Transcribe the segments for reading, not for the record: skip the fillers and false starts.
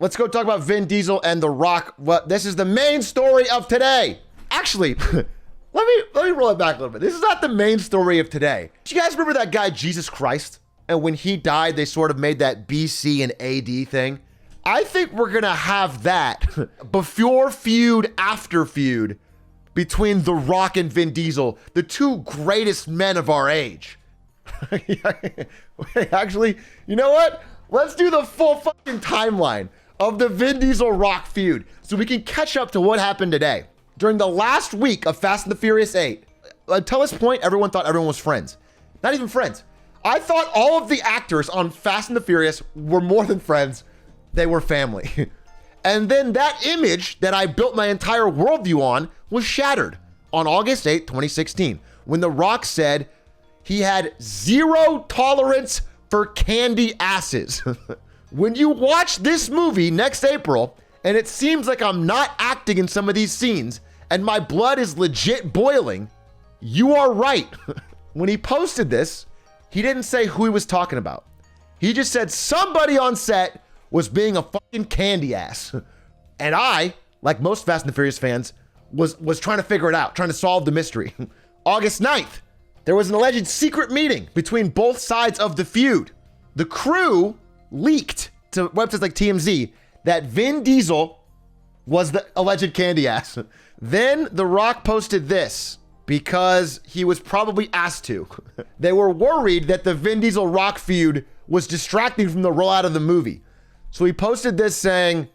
let's go talk about Vin Diesel and The Rock. Well, this is the main story of today. Actually, let me roll it back a little bit. This is not the main story of today. Do you guys remember that guy, Jesus Christ? And when he died, they sort of made that BC and AD thing. I think we're going to have that before feud, after feud between The Rock and Vin Diesel, the two greatest men of our age. Actually, you know what? Let's do the full fucking timeline of the Vin Diesel Rock feud so we can catch up to what happened today. During the last week of Fast and the Furious 8, until this point, everyone thought everyone was friends. Not even friends. I thought all of the actors on Fast and the Furious were more than friends. They were family. And then that image that I built my entire worldview on was shattered on August 8th, 2016, when The Rock said he had zero tolerance for candy asses. When you watch this movie next April, and it seems like I'm not acting in some of these scenes, and my blood is legit boiling, you are right. When he posted this, he didn't say who he was talking about. He just said somebody on set was being a fucking candy ass. And I, like most Fast and the Furious fans, was trying to figure it out, trying to solve the mystery. August 9th, there was an alleged secret meeting between both sides of the feud. The crew leaked to websites like TMZ that Vin Diesel was the alleged candy ass. Then The Rock posted this because he was probably asked to. They were worried that the Vin Diesel Rock feud was distracting from the rollout of the movie. So he posted this saying,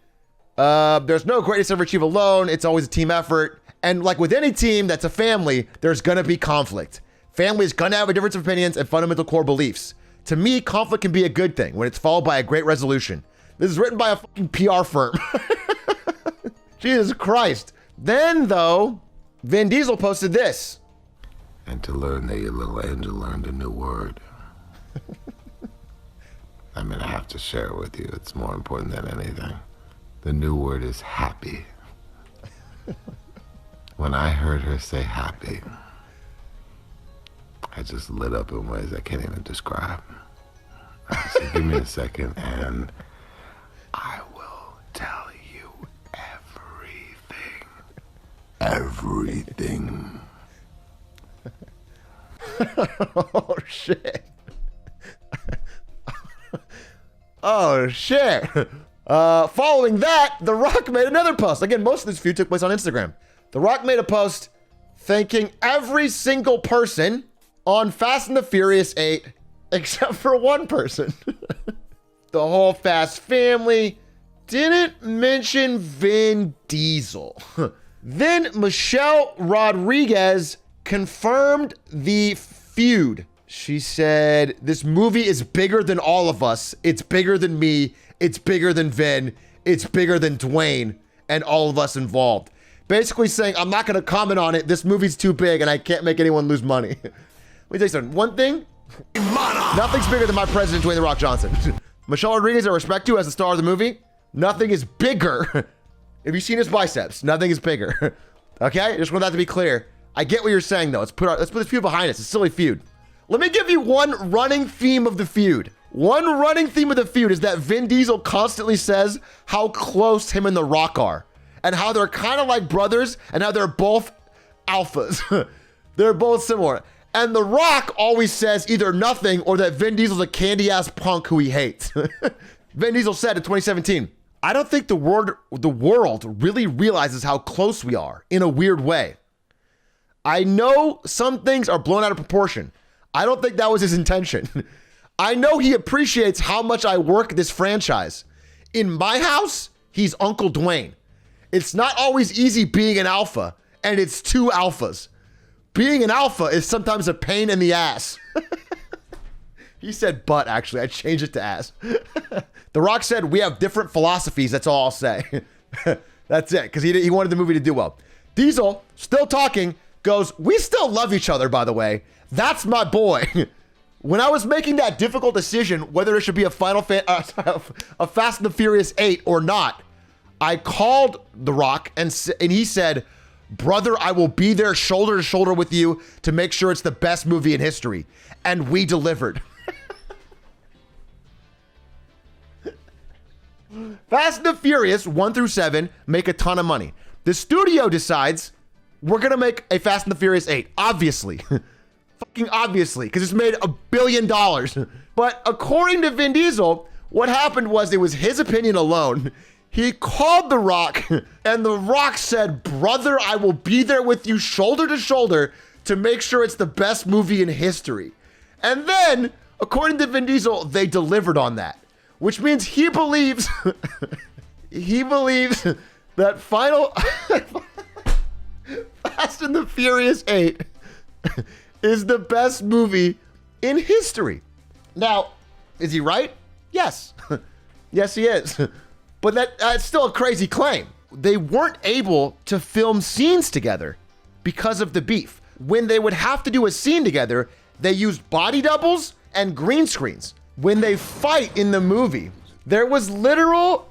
there's no greatness ever achieved alone. It's always a team effort. And like with any team that's a family, there's going to be conflict. Family is going to have a difference of opinions and fundamental core beliefs. To me, conflict can be a good thing when it's followed by a great resolution. This is written by a fucking PR firm. Jesus Christ. Then, though, Vin Diesel posted this. And to learn that your little angel learned a new word. I mean, I have to share it with you. It's more important than anything. The new word is happy. When I heard her say happy, I just lit up in ways I can't even describe. So give me a second and I will tell you everything. Everything. Oh, shit. Oh, shit. Following that, The Rock made another post. Again, most of this feud took place on Instagram. The Rock made a post thanking every single person on Fast and the Furious 8, except for one person. The whole Fast family didn't mention Vin Diesel. Then Michelle Rodriguez confirmed the feud. She said, this movie is bigger than all of us. It's bigger than me. It's bigger than Vin. It's bigger than Dwayne and all of us involved. Basically saying, I'm not going to comment on it. This movie's too big and I can't make anyone lose money. Let me tell you something. One thing, nothing's bigger than my president, Dwayne "The Rock" Johnson. Michelle Rodriguez, I respect you as the star of the movie. Nothing is bigger. Have you seen his biceps? Nothing is bigger. Okay? I just want that to be clear. I get what you're saying, though. Let's put this feud behind us. It's a silly feud. Let me give you one running theme of the feud. One running theme of the feud is that Vin Diesel constantly says how close him and The Rock are, and how they're kind of like brothers, and how they're both alphas. They're both similar. And The Rock always says either nothing or that Vin Diesel's a candy-ass punk who he hates. Vin Diesel said in 2017, I don't think the world really realizes how close we are in a weird way. I know some things are blown out of proportion. I don't think that was his intention. I know he appreciates how much I work this franchise. In my house, he's Uncle Dwayne. It's not always easy being an alpha, and it's two alphas. Being an alpha is sometimes a pain in the ass. He said butt, actually. I changed it to ass. The Rock said, we have different philosophies. That's all I'll say. That's it, because he wanted the movie to do well. Diesel, still talking, goes, we still love each other, by the way. That's my boy. When I was making that difficult decision whether it should be a a Fast and the Furious 8 or not, I called The Rock and he said, brother, I will be there shoulder to shoulder with you to make sure it's the best movie in history. And we delivered. Fast and the Furious 1 through 7 make a ton of money. The studio decides we're gonna make a Fast and the Furious 8, obviously. Fucking obviously, because it's made $1 billion. But according to Vin Diesel, what happened was it was his opinion alone. He called The Rock, and The Rock said, brother, I will be there with you shoulder to shoulder to make sure it's the best movie in history. And then, according to Vin Diesel, they delivered on that, which means he believes, that final Fast and the Furious 8 is the best movie in history. Now, is he right? Yes. Yes, he is. But that's still a crazy claim. They weren't able to film scenes together because of the beef. When they would have to do a scene together, they used body doubles and green screens. When they fight in the movie, there was literal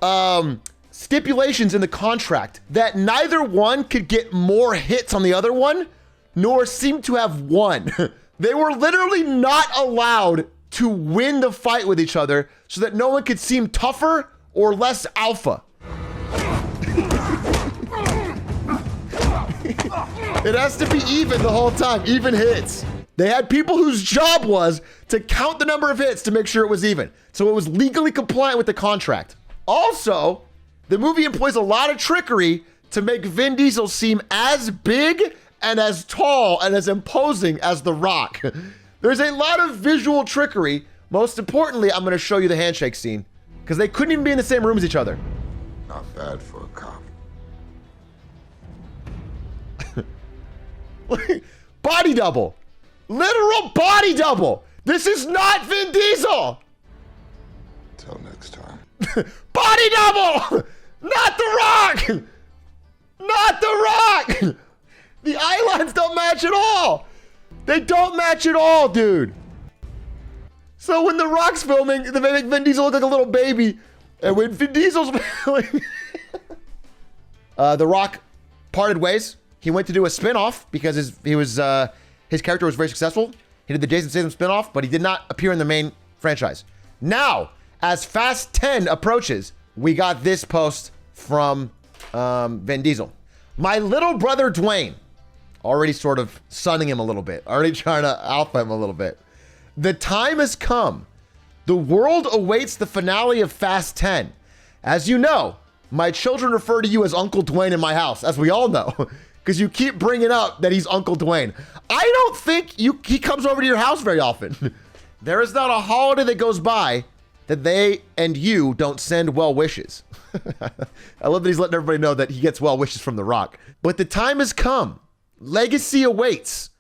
stipulations in the contract that neither one could get more hits on the other one, nor seem to have won. They were literally not allowed to win the fight with each other so that no one could seem tougher or less alpha. It has to be even the whole time, even hits. They had people whose job was to count the number of hits to make sure it was even. So it was legally compliant with the contract. Also, the movie employs a lot of trickery to make Vin Diesel seem as big and as tall and as imposing as The Rock. There's a lot of visual trickery. Most importantly, I'm gonna show you the handshake scene because they couldn't even be in the same room as each other. Not bad for a cop. Body double. Literal body double. This is not Vin Diesel. Till next time. Body double. Not The Rock. Not The Rock. The eye lines don't match at all. They don't match at all, dude. So when The Rock's filming, they make Vin Diesel look like a little baby. And when Vin Diesel's filming, The Rock parted ways. He went to do a spinoff because his character was very successful. He did the Jason Statham spinoff, but he did not appear in the main franchise. Now, as Fast 10 approaches, we got this post from Vin Diesel. My little brother Dwayne, already sort of sunning him a little bit, already trying to alpha him a little bit. The time has come. The world awaits the finale of Fast 10. As you know, my children refer to you as Uncle Dwayne in my house, as we all know, because you keep bringing up that he's Uncle Dwayne. I don't think he comes over to your house very often. There is not a holiday that goes by that they and you don't send well wishes. I love that he's letting everybody know that he gets well wishes from The Rock. But the time has come. Legacy awaits.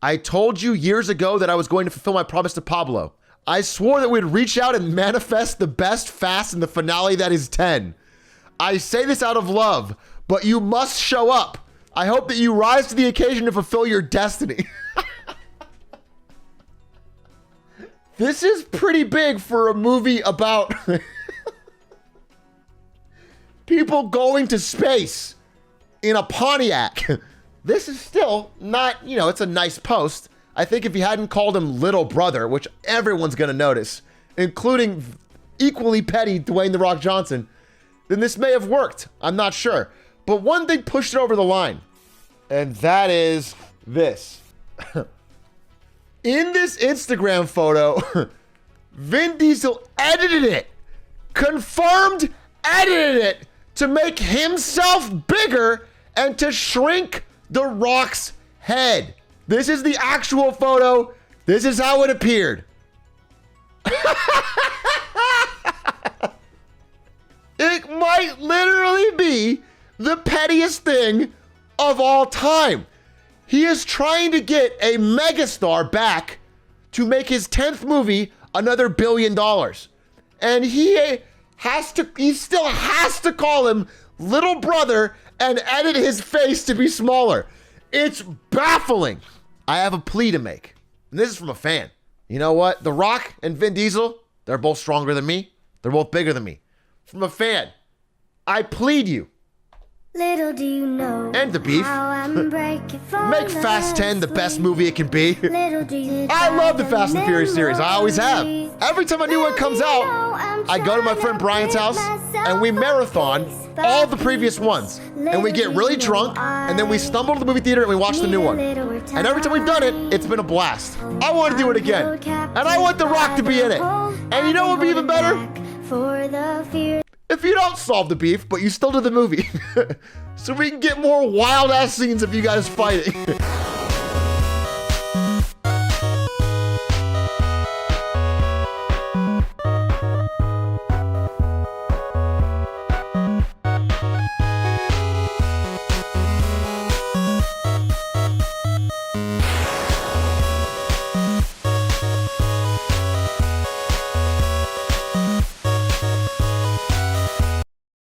I told you years ago that I was going to fulfill my promise to Pablo. I swore that we'd reach out and manifest the best Fast in the finale that is 10. I say this out of love, but you must show up. I hope that you rise to the occasion to fulfill your destiny. This is pretty big for a movie about people going to space in a Pontiac. This is still not, it's a nice post. I think if you hadn't called him little brother, which everyone's going to notice, including equally petty Dwayne "The Rock" Johnson, then this may have worked. I'm not sure. But one thing pushed it over the line, and that is this. In this Instagram photo, Vin Diesel edited it, confirmed edited it to make himself bigger and to shrink The Rock's head. This is the actual photo. This is how it appeared. It might literally be the pettiest thing of all time. He is trying to get a megastar back to make his 10th movie another $1 billion. And he still has to call him little brother and edit his face to be smaller. It's baffling. I have a plea to make. And this is from a fan. You know what? The Rock and Vin Diesel, they're both stronger than me. They're both bigger than me. From a fan, I plead you. Little do you know. End the beef. Make Fast 10 the best movie it can be. I love the Fast and Furious series. I always have. Every time a new one comes out, I go to my friend Brian's house and we marathon all the previous ones. And we get really drunk and then we stumble to the movie theater and we watch the new one. And every time we've done it, it's been a blast. I want to do it again. And I want The Rock to be in it. And you know what would be even better? If you don't solve the beef, but you still do the movie. So we can get more wild ass scenes of you guys fighting.